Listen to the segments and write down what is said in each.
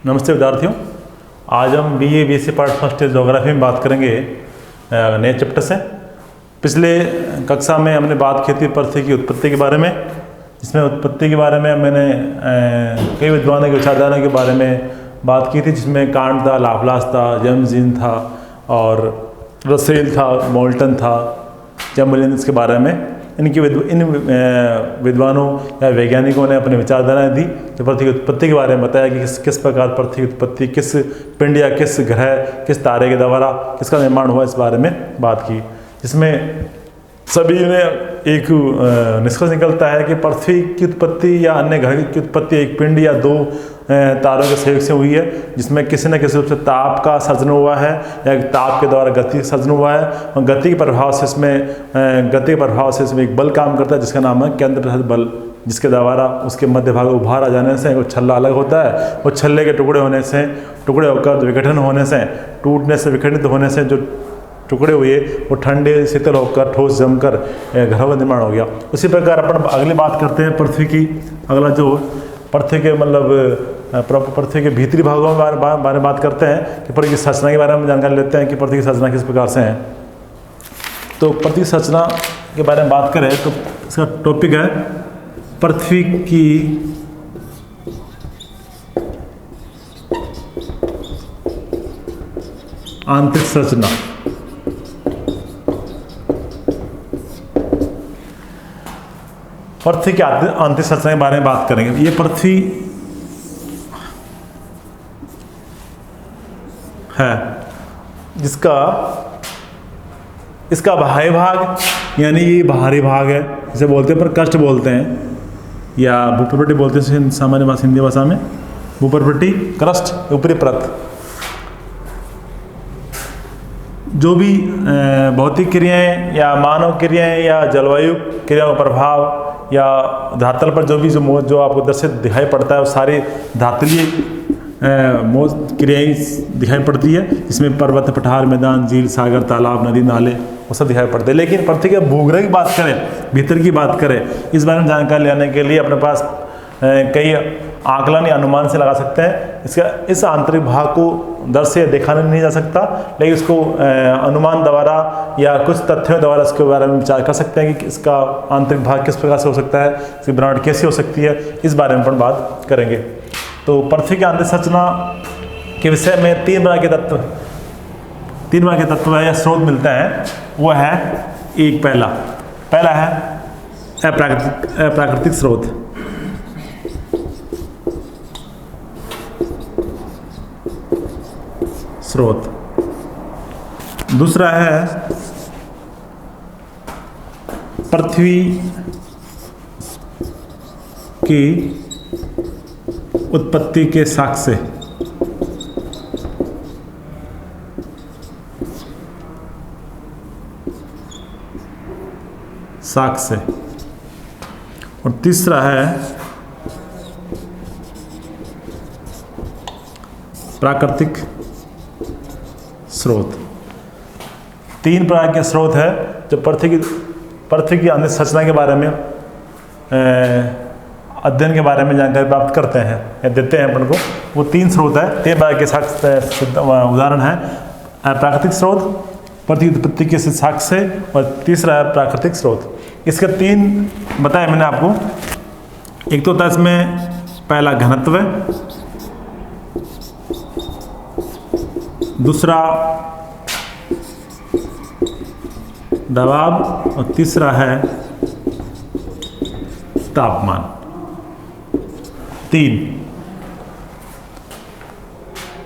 नमस्ते विद्यार्थियों, आज हम BA BSc part first geography में बात करेंगे नए चैप्टर से। पिछले कक्षा में हमने बात की थी पृथ्वी की उत्पत्ति के बारे में, जिसमें उत्पत्ति के बारे में मैंने कई विद्वानों की विचारधारा के बारे में बात की थी, जिसमें कांट था, लाप्लास था, जेम्स जीन था और रसेल था, मोल्टन था, चैम्बरलेन के बारे में इन विद्वानों या वैज्ञानिकों ने अपनी विचारधाराएं दी। तो पृथ्वी की उत्पत्ति के बारे में बताया कि किस प्रकार पृथ्वी की उत्पत्ति, किस पिंड या किस ग्रह, किस तारे के द्वारा किसका निर्माण हुआ, इस बारे में बात की। जिसमें सभी ने एक निष्कर्ष निकलता है कि पृथ्वी की उत्पत्ति या अन्य ग्रह की उत्पत्ति एक पिंड या दो तारों के सहयोग से हुई है, जिसमें किसी न किसी रूप से ताप का सर्जन हुआ है या ताप के द्वारा गति सर्जन हुआ है, और गति के प्रभाव से इसमें एक बल काम करता है जिसका नाम है केंद्रप्रसारित बल, जिसके द्वारा उसके मध्य भाग में उभार आ जाने से वो छल्ला अलग होता है। वो छल्ले के टुकड़े होकर विघटन होने से, टूटने से, विखंडित होने से जो टुकड़े हुए वो ठंडे शीतल होकर ठोस जमकर ग्रह का निर्माण हो गया। उसी प्रकार अपन अगली बात करते हैं पृथ्वी की। अगला जो पृथ्वी के पृथ्वी के भीतरी भागों के बारे में बात करते हैं कि पृथ्वी की संरचना के बारे में जानकारी लेते हैं कि पृथ्वी की संरचना किस प्रकार से है। तो पृथ्वी की संरचना के बारे में बात करें तो इसका टॉपिक है पृथ्वी की आंतरिक संरचना। पृथ्वी की आंतरिक संरचना के बारे में बात करेंगे। ये पृथ्वी है इसका बाह्य भाग यानी ये बाहरी भाग है, इसे बोलते हैं प्रकृष्ट बोलते हैं या भूपर्वटी बोलते हैं सामान्य भाषा, हिंदी भाषा में भूपर्वटी, क्रस्ट, ऊपरी परत। जो भी भौतिक क्रियाएं या मानव क्रियाएं या जलवायु क्रियाओं का प्रभाव या धरातल पर जो आपको दृश्य दिखाई पड़ता है, वो सारी धातलीय क्रियाएं दिखाई पड़ती है। इसमें पर्वत, पठार, मैदान, झील, सागर, तालाब, नदी, नाले वो सब दिखाई पड़ते हैं। लेकिन पृथ्वी के भूग्रह की बात करें, भीतर की बात करें, इस बारे में जानकारी लेने के लिए अपने पास कई आकलन या अनुमान से लगा सकते हैं। इस आंतरिक भाग को दर्श से देखा नहीं जा सकता, लेकिन इसको अनुमान द्वारा या कुछ तथ्यों द्वारा इसके बारे में विचार कर सकते हैं कि इसका आंतरिक भाग किस प्रकार से हो सकता है, इसकी बनावट कैसी हो सकती है, इस बारे में अपन बात करेंगे। तो पृथ्वी की आंतरिक संरचना के विषय में तीन प्रकार के तत्व या स्रोत मिलते हैं। वो है एक पहला है अप्राकृतिक स्रोत। दूसरा है पृथ्वी की उत्पत्ति के साक्ष्य। और तीसरा है प्राकृतिक स्रोत। तीन प्रकार के स्रोत है जो पृथ्वी की आंतरिक संरचना के बारे में अध्ययन के बारे में जानकारी प्राप्त करते हैं या देते हैं अपन को। वो तीन स्रोत है, तीन प्रकार के साक्ष्य उदाहरण है। प्राकृतिक स्रोत, पृथ्वी की उत्पत्ति के साक्ष्य, और तीसरा है प्राकृतिक स्रोत। इसके तीन बताए मैंने आपको। एक तो होता है इसमें पहला घनत्व, दूसरा दबाव और तीसरा है तापमान। तीन।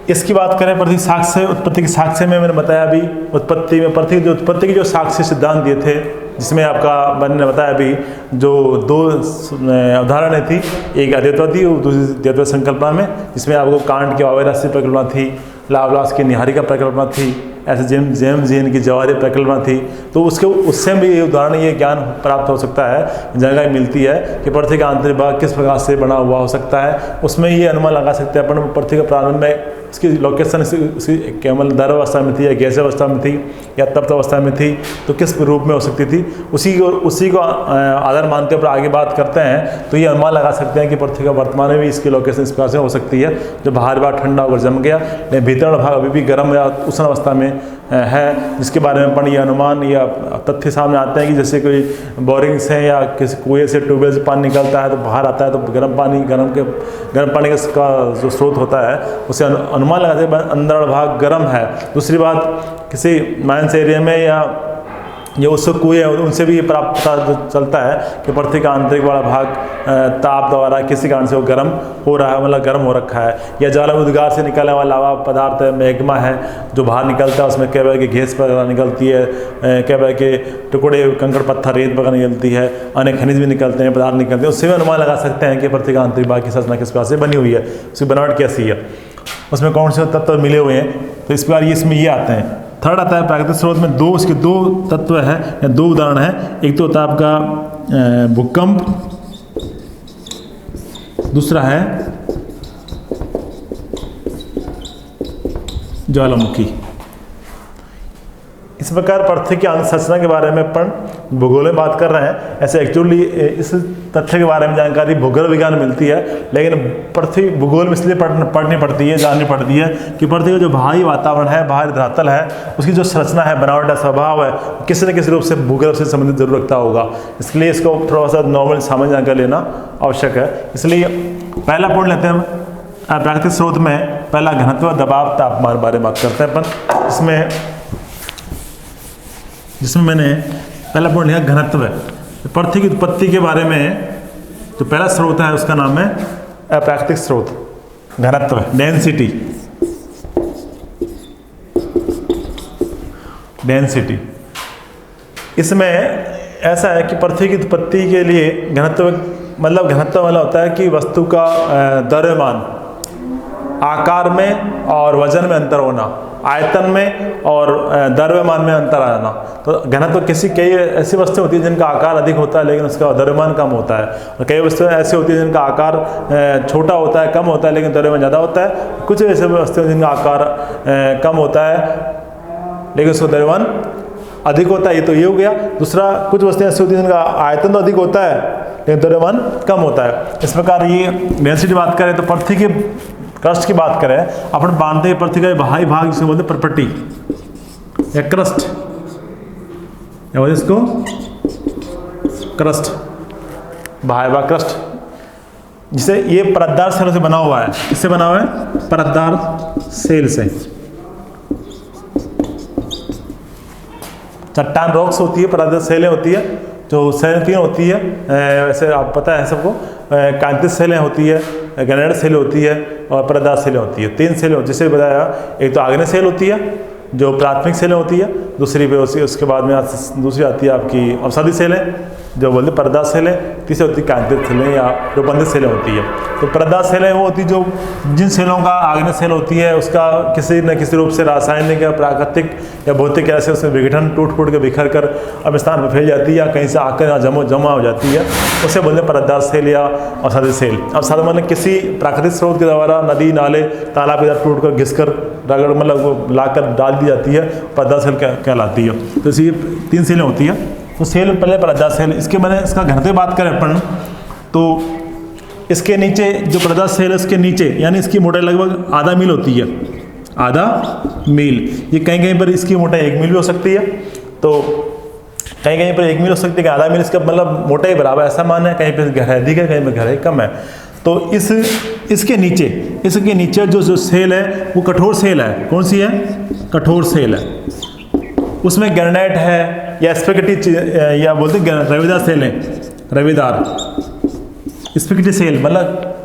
इसकी बात करें पृथ्वी साक्ष्य, उत्पत्ति के साक्ष्य में मैंने बताया अभी पृथ्वी की उत्पत्ति के जो साक्ष्य सिद्धांत दिए थे, जिसमें आपका मैंने बताया अभी जो दो उदाहरण थी, एक अद्वैतवादी और दूसरी द्वैत संकल्पना में, जिसमें आपको कांट की वायु राशि परिकल्पना थी, लाप्लास की निहारिका परिकल्पना थी, ऐसे जेम्स जीन की जवाहरी परिकल्पना थी। तो उससे भी ये उदाहरण, ये ज्ञान प्राप्त हो सकता है, जानकारी मिलती है कि पृथ्वी का आंतरिक भाग किस प्रकार से बना हुआ हो सकता है। उसमें ये अनुमान लगा सकते हैं अपन पृथ्वी के प्रारंभ में उसकी लोकेशन उसकी केवल द्रव अवस्था में थी या गैस अवस्था में थी या तप्त अवस्था में थी, तो किस रूप में हो सकती थी, उसी को आधार मानते हुए आगे बात करते हैं। तो ये अनुमान लगा सकते हैं कि पृथ्वी का वर्तमान में भी इसकी लोकेशन इस प्रकार से हो सकती है, जो बाहर बार ठंडा होकर जम गया, लेकिन भीतर भाग अभी भी गर्म या उष्ण अवस्था में है, जिसके बारे में ये अनुमान या तथ्य सामने आते हैं कि जैसे कोई बोरिंग से या किसी कुएं से ट्यूबवेल से पानी निकलता है तो बाहर आता है, तो गर्म पानी का जो स्रोत होता है उसे अनुमान लगाते हैं अंदर भाग गर्म है। दूसरी बात, किसी माइंस एरिया में या जो उससे कुएं उनसे भी ये प्राप्त पता चलता है कि पृथ्वी का आंतरिक वाला भाग ताप द्वारा किसी कारण से वो गर्म हो रहा है, मतलब गर्म हो रखा है, या ज्वालामुखी से निकलने वाला लावा पदार्थ है, मैग्मा है जो बाहर निकलता है, उसमें कई बार की गैस वगैरह निकलती है, कई बार के टुकड़े कंकड़ पत्थर रेत वगैरह निकलती है, अन्य खनिज भी निकलते हैं, पदार्थ निकलते हैं, उससे भी अनुमान लगा सकते हैं कि पृथ्वी का आंतरिक भाग की संरचना किस प्रकार से बनी हुई है, उसकी बनावट कैसी है, उसमें कौन से तत्व मिले हुए हैं। तो इस प्रकार इसमें ये आते हैं। थर्ड आता है प्राकृतिक स्रोत में उसके दो तत्व है या दो उदाहरण है। एक तो होता है आपका भूकंप, दूसरा है ज्वालामुखी। इस प्रकार पृथ्वी की संरचना के बारे में अपन भूगोल में बात कर रहे हैं। ऐसे एक्चुअली इस तथ्य के बारे में जानकारी भूगोल विज्ञान मिलती है, लेकिन पृथ्वी भूगोल में इसलिए पढ़नी पड़ती है, जाननी पड़ती है कि पृथ्वी का जो बाहरी वातावरण है, बाहरी धरातल है, उसकी जो संरचना है, बनावट है, स्वभाव है, किसी न किसी रूप से भूगोल से संबंधित जरूर रखता होगा। इसलिए इसको थोड़ा सा नॉर्मल सामान्य जानकारी लेना आवश्यक है। इसलिए पहला पॉइंट लेते हैं प्राकृतिक स्रोत में। पहला घनत्व, दबाव, तापमान बारे में बात करते हैं अपन। जिसमें मैंने पहला पॉइंट लिखा घनत्व। पृथ्वी की उत्पत्ति के बारे में जो पहला स्रोत है उसका नाम है अप्राकृतिक स्रोत, घनत्व, डेंसिटी। इसमें ऐसा है कि पृथ्वी की उत्पत्ति के लिए घनत्व वाला होता है कि वस्तु का द्रव्यमान, आकार में और वजन में अंतर होना, आयतन में और द्रव्यमान में अंतर आना। तो घनत्व कई ऐसी वस्तुएं होती है जिनका आकार अधिक होता है लेकिन उसका द्रव्यमान कम होता है, और कई वस्तुएं ऐसी होती है जिनका आकार छोटा होता है, कम होता है, लेकिन द्रव्यमान ज़्यादा होता है। कुछ ऐसे वस्तुएं जिनका आकार कम होता है लेकिन उसका द्रव्यमान अधिक होता है, ये तो ये हो गया। दूसरा, कुछ वस्तुएं ऐसी होती है जिनका आयतन तो अधिक होता है लेकिन द्रव्यमान कम होता है। इस प्रकार ये डेंसिटी बात करें तो पृथ्वी के क्रस्ट की बात करें, अपन मानते हैं पृथ्वी का बाहरी भाग जिसे बोलते हैं प्रपटी या क्रस्ट, या बोलते इसको क्रस्ट, बाहरी भाग क्रस्ट, जिसे ये परतदार सेलों से बना हुआ है। किससे बना हुआ है? परतदार सेल से। चट्टान रॉक्स होती है, परतदार सेलें होती है, जो सेलें तीन होती है, वैसे आप पता है सबको, कांतिज सेलें होती है, ग्रेनाइट सेल होती है और परतदार सेलें होती है। तीन सेलें होती है, जैसे बताया, एक तो आग्नेय सेल होती है जो प्राथमिक सेलें होती है, दूसरी पे उसके बाद में दूसरी आती है आपकी अवसादी सेलें जो बोलते परतदार सेलें, तीसरी होती है कांतिज सेलें या रूपंदित सेलें होती है। तो परतदार सेलें वो होती है जो जिन सेलों का आग्नेय सेल होती है उसका किसी न किसी रूप से रासायनिक या प्राकृतिक या भौतिक ऐसे उसमें विघटन टूट फूट के बिखर कर अब स्थान पर फैल जाती है या कहीं से आकर यहाँ जमा हो जाती है, उसे बोलते हैं परतदार सेल या अवसादी सेल। अवसाद मतलब किसी प्राकृतिक स्रोत के द्वारा नदी नाले तालाब के टूट कर घिस कर रगड़ मतलब लाकर डाल दी जाती है, परतदार सेल कहलाती है। तो इसी तीन सेलें होती है। तो सेल पहले परतदार सेल, इसके मैंने इसका घनत्व बात करें अपन तो इसके नीचे जो परतदार सेल है उसके नीचे यानी इसकी मोटाई लगभग आधा मील होती है, आधा मील। ये कहीं कहीं पर इसकी मोटाई 1 मील भी हो सकती है, तो कहीं कहीं पर 1 मील हो सकती है, आधा मील इसका मतलब मोटाई बराबर ऐसा मान है, कहीं पर गहराई अधिक है, कहीं पर गहराई कम है। तो इसके नीचे जो सेल है वो कठोर सेल है। कौन सी है? कठोर सेल है। उसमें ग्रेनाइट है या स्पेगेटी या बोलते हैं रवेदार सेल है, रवेदार स्पेगेटी सेल मतलब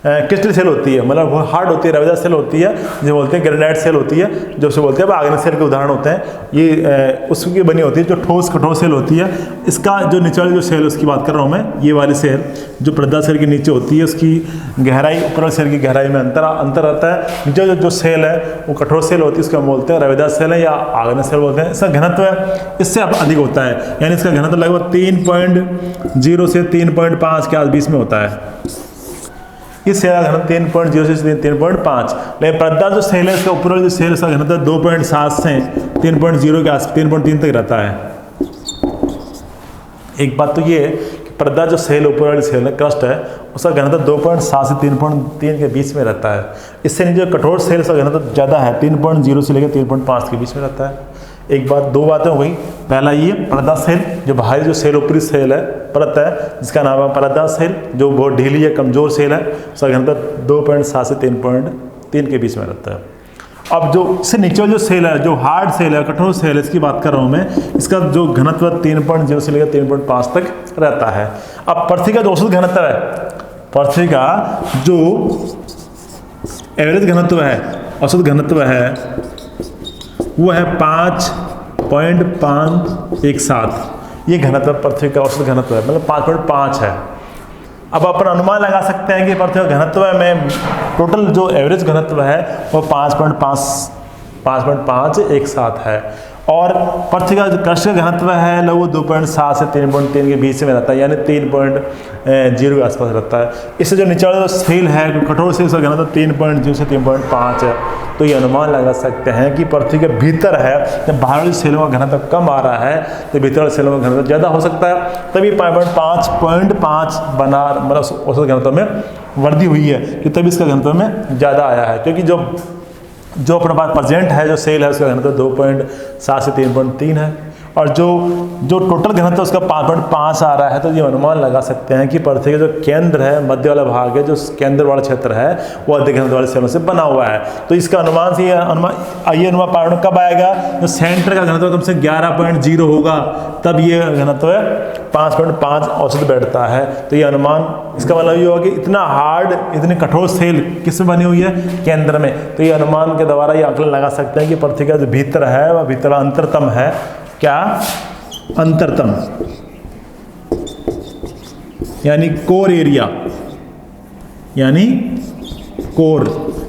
क्रिस्टल सेल होती है, मतलब वो हार्ड होती है, रवेदार सेल होती है, जो बोलते हैं ग्रेनाइट सेल होती है, जो उसे बोलते हैं आग्नेय सेल के उदाहरण होते हैं। ये उसकी बनी होती है जो ठोस कठोर सेल होती है। इसका जो नीचे वाली जो सेल उसकी बात कर रहा हूँ मैं, ये वाली सेल जो परतदार सेल के नीचे होती है उसकी गहराई ऊपर वाली सेल की गहराई में अंतर आता है। नीचे जो सेल है वो कठोर सेल होती है, उसको हम बोलते हैं रवेदार सेल है या आग्नेय सेल बोलते हैं। इसका घनत्व है इससे अधिक होता है, यानी इसका घनत्व लगभग 3.0 से 3.5 के बीच में होता है। किस सेल का घनत्व 3.0 से 3.5, लेकिन प्रदा जो सेल है इसका ऊपर वाली जो सेल उसका घनत्व 2.7 से 3.0 के आस 3.3 तक रहता है। एक बात तो ये है कि प्रदा जो सेल ऊपर वाली सेल है क्रस्ट है उसका घनत्व 2.7 से 3.3 के बीच में रहता है। इससे नीचे कठोर सेल का घनत्व ज़्यादा है, 3.0 से लेकर 3.5 के बीच में रहता है। एक बात, दो बातें हो गई। पहला ये प्रदा सेल, जो बाहरी जो सेल ऊपरी सेल है परत है जिसका नाम है प्रदा सेल, जो बहुत ढीली है कमजोर सेल है, उसका घनत्व 2.7 से 3.3 के बीच में रहता है। अब जो इससे नीचे जो सेल है, जो हार्ड सेल है, कठोर सेल है, इसकी बात कर रहा हूँ मैं, इसका जो घनत्व 3.0 से लेकर 3.5 तक रहता है। अब पृथ्वी का जो औसत घनत्व है, पृथ्वी का जो एवरेज घनत्व है, औसत घनत्व है, वो है 5.517। ये घनत्व पृथ्वी का औसत घनत्व है, मतलब 5.5 है। अब अपन अनुमान लगा सकते हैं कि पृथ्वी का घनत्व में टोटल जो एवरेज घनत्व है वो 5.517 है, और पृथ्वी का जो क्रस्ट का घनत्व है लगभग 2.7 से 3.3 के बीच में रहता है, यानी 3.0 के आसपास रहता है। इससे जो नीचे वाला जो सेल है, कठोर सेल का घनत्व 3.0 से 3.5 है। तो ये अनुमान लगा सकते हैं कि पृथ्वी के भीतर है, जब बाहर वाली सेलों का घनत्व कम आ रहा है तो भीतर वाले सेलों का घनत्व ज़्यादा हो सकता है, तभी 5.5 बना, मतलब औसत घनत्व में वृद्धि हुई है कि तभी इसका घनत्व में ज़्यादा आया है। क्योंकि जो अपने पास प्रेजेंट है जो सेल है उसका घनत्व 2.7 से 3.3 है, और जो टोटल घनत्व उसका 5.5 आ रहा है। तो ये अनुमान लगा सकते हैं कि पृथ्वी का जो केंद्र है, मध्य वाला भाग है, जो केंद्र वाला क्षेत्र है, वो अधिक घनत्व वाले सेलों से बना हुआ है। तो इसका अनुमान से ये अनुमान पारण कब आएगा, जो सेंटर का घनत्व कम से 11.0 होगा, तब ये घनत्व 5.5 औसत बैठता है। तो ये अनुमान, इसका मतलब ये होगा कि इतना हार्ड, इतनी कठोर सेल किस में बनी हुई है, केंद्र में। तो ये अनुमान के द्वारा ये आकलन लगा सकते हैं कि पृथ्वी का जो भीतर है वह भीतर अंतरतम है। क्या? अंतरतम, यानी कोर एरिया, यानी कोर,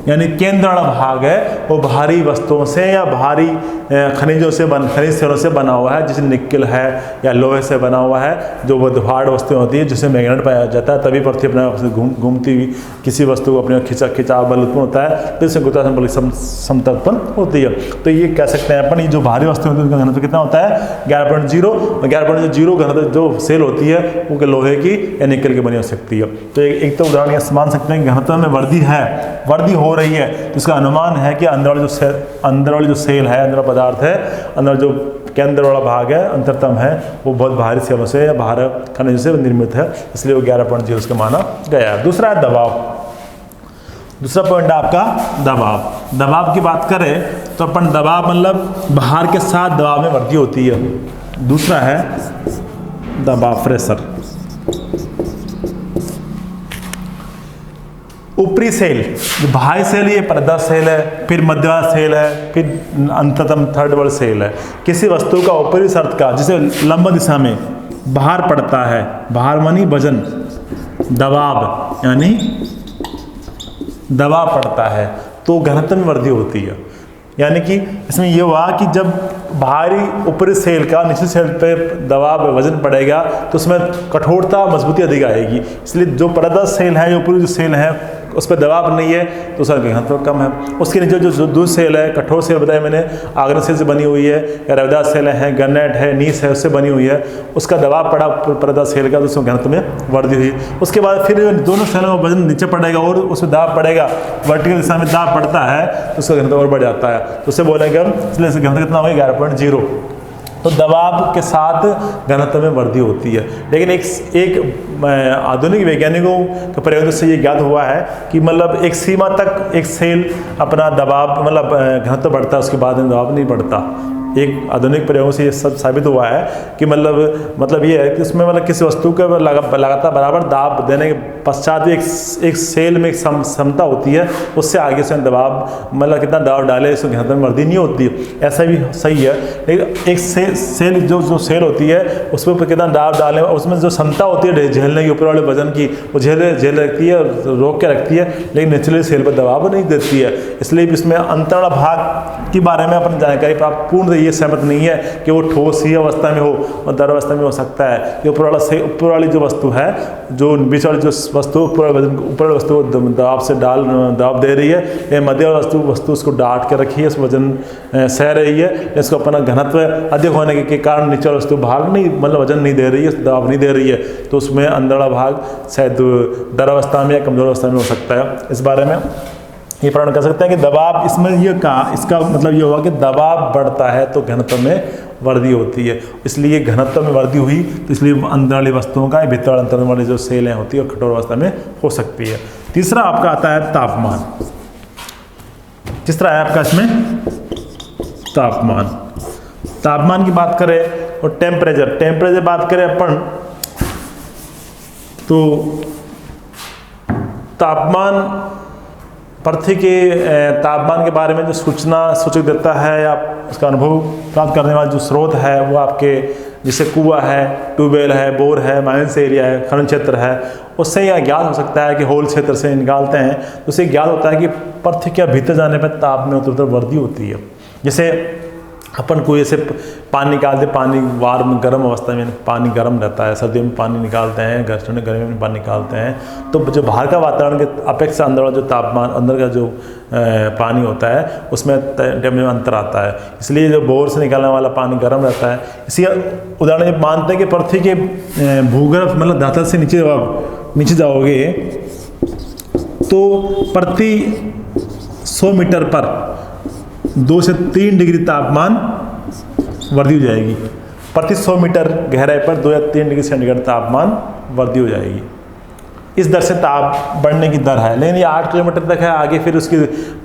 यानी केंद्र वाला भाग है, वो भारी वस्तुओं से या भारी खनिजों से खनिज सेलों से बना हुआ है, जैसे निकल है या लोहे से बना हुआ है, जो वो हार्ड वस्तुएं होती है जिससे मैग्नेट पाया जाता है, तभी पृथ्वी अपने घूमती हुई किसी वस्तु को अपने खिंचाव बल उत्पन्न होता है, तो इससे गुरुत्वाकर्षण बल समता उत्पन्न होती है। तो ये कह सकते हैं अपन, ये जो भारी वस्तु होती है उनका घनत्व कितना होता है, 11.0 घनत्व जो सेल होती है वो लोहे की या निकल की बनी हो सकती है। तो एक तो उदाहरण ये मान सकते हैं कि घनत्व में वृद्धि हो रही है, तो इसका अनुमान है कि अंदर वाली जो सेल है, अंदर पदार्थ है, अंदर जो केंद्र वाला भाग है, अंतरतम है, वो बहुत भारी सेलों से या भारी खनिजों से निर्मित है, इसलिए वो 11.0 उसका माना गया है। दूसरा है दबाव। दूसरा पॉइंट है आपका दबाव। दबाव की बात करें तो अपन दबाव मतलब भार के साथ दबाव में वृद्धि होती है। दूसरा है दबाव, प्रेशर। ऊपरी सेल, जो बाहरी सेल ये पर्दा सेल है, फिर मध्य वाला सेल है, फिर अंततम थर्ड वर्ल्ड सेल है। किसी वस्तु का ऊपरी सतह का जिसे लंब दिशा में भार पड़ता है, भार मानी वजन, दबाव यानी दबाव पड़ता है, तो घनत्व में वृद्धि होती है। यानी कि इसमें यह हुआ कि जब बाहरी ऊपरी सेल का निचली सेल पे दबाव वजन पड़ेगा तो उसमें कठोरता मजबूती अधिक आएगी। इसलिए जो पर्दा सेल है, जो ऊपरी जो सेल है उस पर दबाव नहीं है तो उसका घनत्व कम है। उसके नीचे जो दूसरी सेल है, कठोर सेल बताया मैंने, आग्नेय सेल से बनी हुई है, या रविदास सेल है, गन्नेट है, नीस है, उससे बनी हुई है, उसका दबाव पड़ा पर्दा सेल का, तो उसमें घनत्व में वृद्धि हुई। उसके बाद फिर दोनों सेलों का वजन नीचे पड़ेगा और उसमें दाब पड़ेगा, वर्टिकल दिशा में दाब पड़ता है तो उसका घनत्व और बढ़ जाता है, तो उससे बोलेंगे हम, इसलिए घनत्व कितना होगा, 11.0। तो दबाव के साथ घनत्व में वृद्धि होती है। लेकिन एक आधुनिक वैज्ञानिकों के प्रयोग से ये ज्ञात हुआ है कि मतलब एक सीमा तक एक सेल अपना दबाव मतलब घनत्व बढ़ता है, उसके बाद में दबाव नहीं बढ़ता। एक आधुनिक प्रयोगों से ये सब साबित हुआ है कि मतलब ये है कि उसमें मतलब किसी वस्तु को लगातार बराबर दाब देने के पश्चात एक सेल में एक क्षमता होती है, उससे आगे से दबाव मतलब कितना दबाव डाले इसमें घनत्व में वृद्धि नहीं होती है, ऐसा भी सही है। लेकिन एक सेल जो सेल होती है उसमें कितना दबाव डाले, उसमें जो क्षमता होती है झेलने की ऊपर वाले वजन की, वो झेल रखती है, रोक के रखती है, लेकिन निचले सेल पर दबाव नहीं देती है। इसलिए इसमें अंतराल भाग के बारे में अपन जानकारी प्राप्त पूर्ण ये सहमत नहीं है कि वो ठोस ही अवस्था में हो और द्रव अवस्था में हो सकता है। ये ऊपर वाली जो वस्तु है जो बीच वाली जो वस्तु ऊपर वस्तु को दबाव दे रही है, ये मध्य वस्तु उसको डांट के रखी है, उस वजन सह रही है, इसको अपना घनत्व अधिक होने के कारण नीचे वस्तु भाग नहीं, मतलब वजन नहीं दे रही है, दबाव नहीं दे रही है, तो उसमें अंदर वाला भाग शायद दृढ़ अवस्था में या कमजोर अवस्था में हो सकता है। इस बारे में ये प्रमाण कर सकते हैं कि दबाव इसमें ये कहा, इसका मतलब ये हुआ कि दबाव बढ़ता है तो घनत्व में वृद्धि होती है, इसलिए घनत्व में वृद्धि हुई तो इसलिए अंदर वाली वस्तुओं का भीतर अंतर वाली जो सेलें होती है कठोर अवस्था में हो सकती है। तीसरा आपका आता है तापमान। तीसरा है आपका इसमें तापमान। तापमान की बात करें और टेम्परेचर बात करें अपन तो तापमान पृथ्वी के तापमान के बारे में जो सूचक देता है या उसका अनुभव प्राप्त करने वाला जो स्रोत है वो आपके जैसे कुआं है, ट्यूबवेल है, बोर है, माइंस एरिया है, खनन क्षेत्र है, उससे यह ज्ञात हो सकता है कि होल क्षेत्र से निकालते हैं तो उससे ज्ञात होता है कि पृथ्वी के भीतर जाने पर ताप में उतर वृद्धि होती है। जैसे अपन कोई ऐसे पानी निकालते, पानी वार्म गर्म अवस्था में पानी गर्म रहता है, सर्दियों में पानी निकालते हैं, गर्मी में पानी निकालते हैं, तो जो बाहर का वातावरण के अपेक्षा अंदर वाला जो तापमान अंदर का जो पानी होता है उसमें टेम्परेचर में अंतर आता है, इसलिए जो बोर से निकालने वाला पानी गर्म रहता है। इसी उदाहरण जब मानते हैं कि पृथ्वी के भूगर्भ मतलब धरातल से नीचे जाओगे तो प्रति 100 मीटर पर 2 से 3 डिग्री तापमान वृद्धि हो जाएगी। प्रति 100 मीटर गहराई पर 2 या 3 डिग्री सेंटीग्रेड तापमान वृद्धि हो जाएगी। इस दर से ताप बढ़ने की दर है, लेकिन ये 8 किलोमीटर तक है, आगे फिर उसकी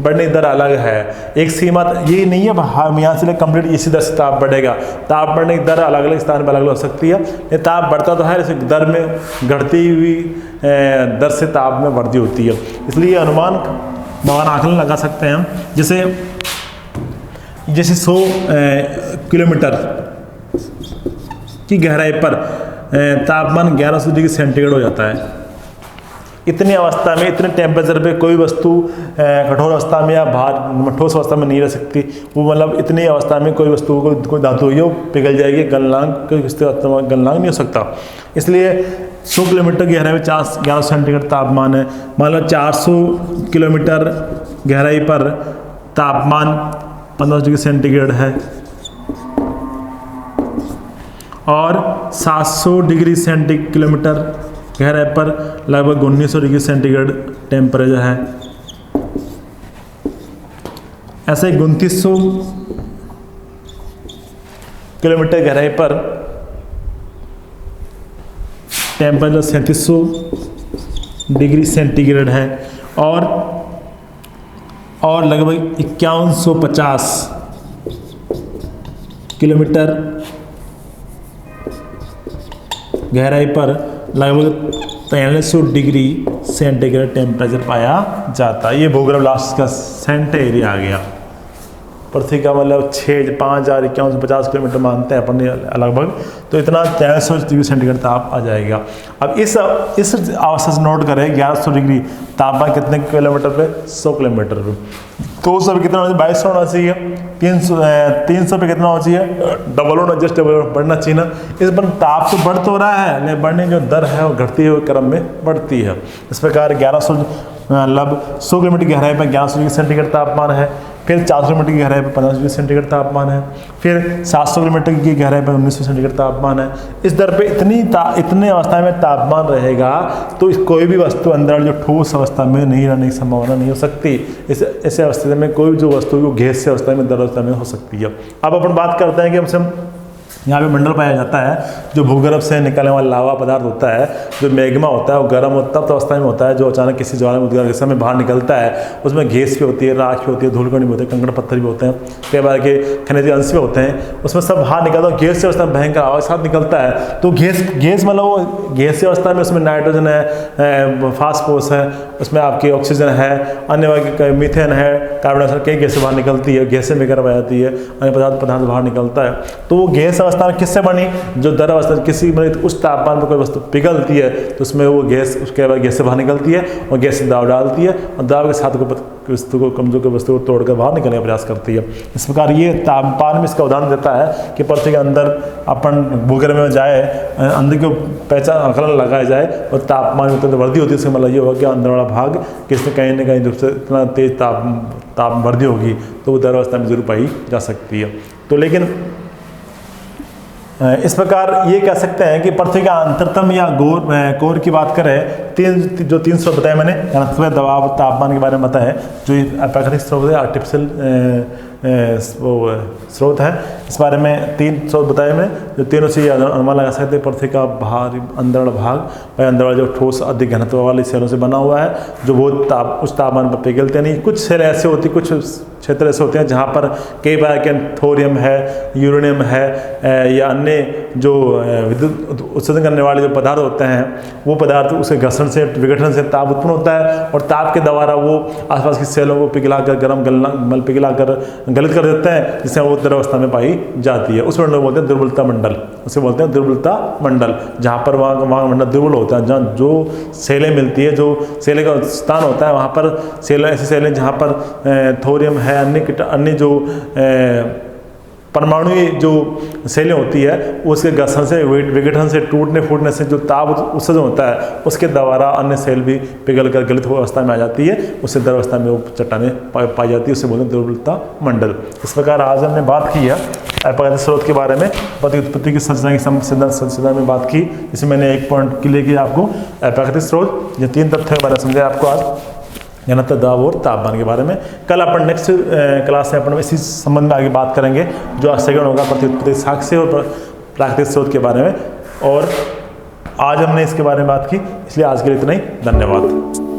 बढ़ने की दर अलग है। एक सीमा ये नहीं है हम यहाँ से कंप्लीट इसी दर से ताप बढ़ेगा, ताप बढ़ने की दर अलग अलग स्थान पर अलग अलग हो सकती है। ये ताप बढ़ता तो है, इस दर में घटती हुई दर से ताप में वृद्धि होती है, इसलिए अनुमान आकलन लगा सकते हैं हम। जैसे 100 किलोमीटर की गहराई पर तापमान 1100 डिग्री सेंटीग्रेड हो जाता है। इतनी अवस्था में, इतने टेम्परेचर पे कोई वस्तु कठोर अवस्था में या बाहर ठोस अवस्था में नहीं रह सकती। वो मतलब इतनी अवस्था में कोई वस्तु को कोई धातु हो पिघल जाएगी, गलनांक नहीं हो सकता। इसलिए 100 किलोमीटर गहराई में 1100 सेंटीग्रेड तापमान है। मान लो 400 किलोमीटर गहराई पर तापमान 15 डिग्री सेंटीग्रेड है और 700 डिग्री किलोमीटर गहराई पर लगभग 1900 डिग्री सेंटीग्रेड टेम्परेचर है। ऐसे 2900 किलोमीटर गहराई पर टेम्परेचर 3700 डिग्री सेंटीग्रेड है और लगभग 5150 किलोमीटर गहराई पर लगभग 4300 डिग्री सेंटीग्रेड टेम्परेचर पाया जाता है। ये भूगर्भ लास्ट का सेंटर एरिया आ गया। पृथ्वी का मतलब 5,5150 किलोमीटर मानते हैं अपन लगभग, तो इतना 4300 डिग्री सेंटीग्रेड ताप आ जाएगा। अब इस अवस्था से नोट करें 1100 डिग्री तापमान कितने किलोमीटर पे? 100 किलोमीटर पे। तो उस समय कितना होना चाहिए? 2200 होना चाहिए। 300 पे कितना होना चाहिए? डबल होना, जस्ट डबल बढ़ना चाहिए ना। इस पर ताप तो बढ़ तो रहा है, लेकिन बढ़ने की जो दर है वो घटती हुए क्रम में बढ़ती है। इस प्रकार 1100 मतलब 100 किलोमीटर गहराई पर 1100 डिग्री सेंटीग्रेड तापमान है, फिर 400 किलोमीटर की गहराई पर 15 डिग्री सेंटीग्रेड तापमान है, फिर 700 किलोमीटर की गहराई पर 1900 सेंटीग्रेड तापमान है। इस दर पे इतने अवस्था में तापमान रहेगा तो कोई भी वस्तु अंदर जो ठोस अवस्था में नहीं रहने की संभावना नहीं हो सकती। ऐसे अवस्था में कोई जो वस्तु वो गैसीय अवस्था में, द्रव अवस्था में हो सकती है। अब अपन बात करते हैं कि हमसे यहाँ पे मंडल पाया जाता है, जो भूगर्भ से निकलने वाला लावा पदार्थ होता है, जो मैग्मा होता है, वो गर्म और तप्त अवस्था में होता है, जो अचानक किसी ज्वालामुखी में बाहर निकलता है। उसमें गैस भी होती है, राख भी होती है, धूलकण भी होते हैं, कंकड़ पत्थर भी होते हैं, कई बार के खनिज अंश भी होते हैं। उसमें सब बाहर निकलता है, गैस अवस्था में भयंकर आवाज साथ निकलता है। तो गैस मतलब वो गैसीय अवस्था में उसमें नाइट्रोजन है, फास्फोरस है, उसमें आपकी ऑक्सीजन है, अन्य मीथेन है, कार्बन डाइऑक्साइड, कई गैसें बाहर निकलती है, गैसें वगैरह आ जाती है, अन्य पदार्थ बाहर निकलता है। तो वो गैस अवस्था में किससे बनी? जो द्रव अवस्था, किसी उच्च तापमान पर कोई वस्तु पिघलती है तो उसमें वो गैस, उसके बाद गैस से बाहर निकलती है और गैस से दबाव डालती है और दबाव के साथ वस्तु को, कमजोर की वस्तु को तोड़कर बाहर निकलने का प्रयास करती है। इस प्रकार ये तापमान में इसका उदाहरण देता है कि पृथ्वी के अंदर अपन भूगर्भ में जाए, अंदर को पहचान आकलन लगाया जाए और तापमान में तो वृद्धि होती है, इसका मतलब ये होगा कि अंदर वाला भाग किसने कहीं ना कहीं रूप से इतना तेज ताप वृद्धि होगी तो वो द्रव अवस्था में जरूर पाई जा सकती है। तो लेकिन इस प्रकार ये कह सकते हैं कि पृथ्वी का अंतरतम या कोर की बात करें, तीन स्रोत बताए मैंने, घनत्व, दबाव, तापमान के बारे में बताया है। जो प्राकृतिक स्रोत है, आर्टिफिशियल स्रोत है, इस बारे में 3 स्रोत बताए मैंने, जो तीनों से अनुमान लगा सकते हैं पृथ्वी का बाहरी अंदर वाला भाग, अंदर वाला जो ठोस अधिक घनत्व वाले सेलों से बना हुआ है, जो बहुत उच्च तापमान पर पिघलते नहीं। कुछ सेल ऐसे होती, कुछ क्षेत्र ऐसे होते हैं जहाँ पर कई बार के थोरियम है, यूरेनियम है या अन्य जो विद्युत उत्सर्जन करने वाले जो पदार्थ होते हैं, वो पदार्थ उसके घर्षण से, विघटन से ताप उत्पन्न होता है और ताप के द्वारा वो आसपास की सेलों को पिघलाकर पिघलाकर गलित कर देते हैं, जिससे वो द्रव अवस्था में पाई जाती है। उस मंडल को बोलते हैं दुर्बलता मंडल, उसे बोलते हैं दुर्बलता मंडल, जहाँ पर वहाँ मंडल दुर्बल होता है, जहाँ जो सेलें मिलती है, जो सेले का स्थान होता है, वहाँ पर सेलें, ऐसी सेलें जहाँ पर थोरियम है, अन्य जो परमाणु जो सेलें होती है, उसके घर्षण से, विघटन से, टूटने फूटने से जो ताप उत्सर्जन होता है, उसके द्वारा अन्य सेल भी पिघल कर गलित अवस्था में आ जाती है, उससे द्रव अवस्था में वो चट्टानें पाई जाती है, उससे बोलते हैं दुर्बलता मंडल। इस प्रकार आज हमने बात की है प्राकृतिक स्रोत के बारे में, उत्पत्ति की संरचना की सिद्धांत में बात की, जिसमें मैंने एक पॉइंट क्लियर किया आपको, प्राकृतिक स्रोत, ये 3 तथ्यों के बारे में समझाया आपको आज, घनत्व, दबाव और तापमान के बारे में। कल अपन नेक्स्ट क्लास में अपन इसी संबंध में आगे बात करेंगे, जो सेकंड होगा पृथ्वी उत्पत्ति साक्ष्य और प्राकृतिक स्रोत के बारे में। और आज हमने इसके बारे में बात की, इसलिए आज के लिए इतना ही। धन्यवाद।